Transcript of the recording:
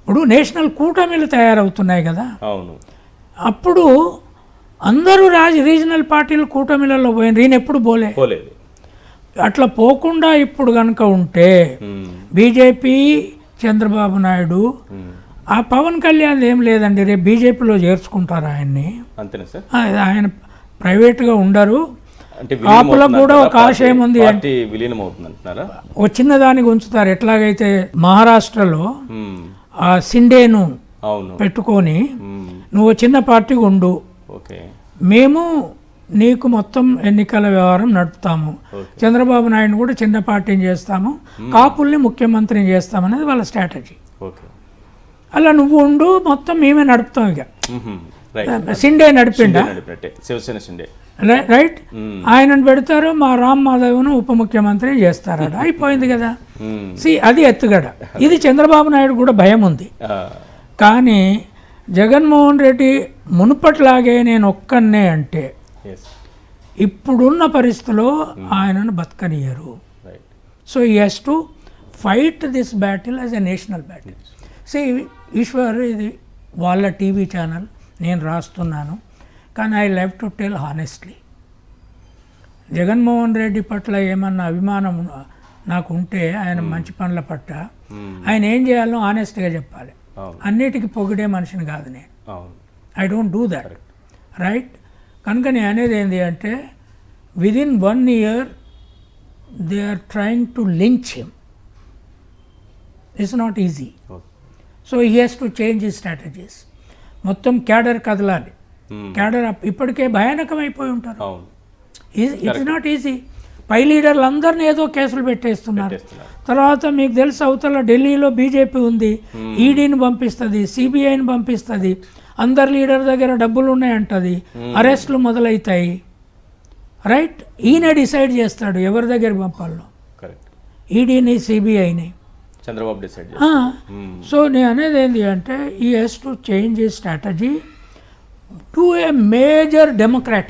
ఇప్పుడు నేషనల్ కూటమిలు తయారవుతున్నాయి కదా, అవును. అప్పుడు అందరూ రీజనల్ పార్టీలు కూటమిలలో పోయిన ఈయన ఎప్పుడు పోలేదు. అట్లా పోకుండా ఇప్పుడు కనుక ఉంటే బీజేపీ చంద్రబాబు నాయుడు, ఆ పవన్ కళ్యాణ్ ఏం లేదండి, రేపు బీజేపీలో చేర్చుకుంటారు ఆయన్ని. అంతేనా సార్? ఆయన ప్రైవేట్గా ఉండరు. కాపులకు కూడా ఒక ఆశయం ఉంది, విలీనం అవుతుంది అంటున్నారా? ఒక చిన్నదానికి ఉంచుతారు. ఎట్లాగైతే మహారాష్ట్రలో ఆ సిండేను పెట్టుకొని నువ్వు చిన్న పార్టీగా ఉండు, మేము నీకు మొత్తం ఎన్నికల వ్యవహారం నడుపుతాము, చంద్రబాబు నాయుడు కూడా చిన్న పార్టీని చేస్తాము, కాపుల్ని ముఖ్యమంత్రిని చేస్తామనేది వాళ్ళ స్ట్రాటజీ. అలా నువ్వు ఉండు, మొత్తం మేమే నడుపుతాం. ఇక సిండే నడిపిండా, శివసేన సిండే, రైట్, ఆయనను పెడతారు, మా రామ్ మాధవ్ను ఉప ముఖ్యమంత్రి చేస్తారట, అయిపోయింది కదా. అది ఎత్తుగడ. ఇది చంద్రబాబు నాయుడు కూడా భయం ఉంది. కానీ జగన్మోహన్ రెడ్డి మునుపట్లాగే నేను ఒక్కనే అంటే ఇప్పుడున్న పరిస్థితిలో ఆయనను బతకనియరు. So he has to fight this battle as a national battle. Eshwar, ఇది వాళ్ళ టీవీ ఛానల్, నేను రాస్తున్నాను, కానీ I live to tell honestly, Jaganmohan Reddy పట్ల ఏమన్నా అభిమానం నాకు ఉంటే, ఆయన మంచి పనుల పట్ల ఆయన ఏం చేయాలో హానెస్ట్గా చెప్పాలి. అన్నిటికీ పొగిడే మనిషిని కాదు నేను. I don't do that, right. కనుక నేను అనేది ఏంటి అంటే, within 1 year they are trying to lynch him. It's not easy. So he has to change his strategies. మొత్తం క్యాడర్ కదలాలి. క్యాడర్ ఇప్పటికే భయానకం అయిపోయి ఉంటారు. It's not easy. పై లీడర్లు అందరినీ ఏదో కేసులు పెట్టేస్తున్నారు. తర్వాత మీకు తెలుసు, అవతల ఢిల్లీలో బీజేపీ ఉంది, ఈడీని పంపిస్తుంది, సిబిఐని పంపిస్తుంది, అందరు లీడర్ దగ్గర డబ్బులు ఉన్నాయంటది, అరెస్టులు మొదలవుతాయి, రైట్. ఈయన డిసైడ్ చేస్తాడు ఎవరి దగ్గరికి పంపాలో, ఈడీని సిబిఐని, చంద్రబాబు డిసైడ్. సో నేను అనేది ఏంటి అంటే, ఈ హ్యాస్ టు చేంజ్ ఈ strategy to a major democratic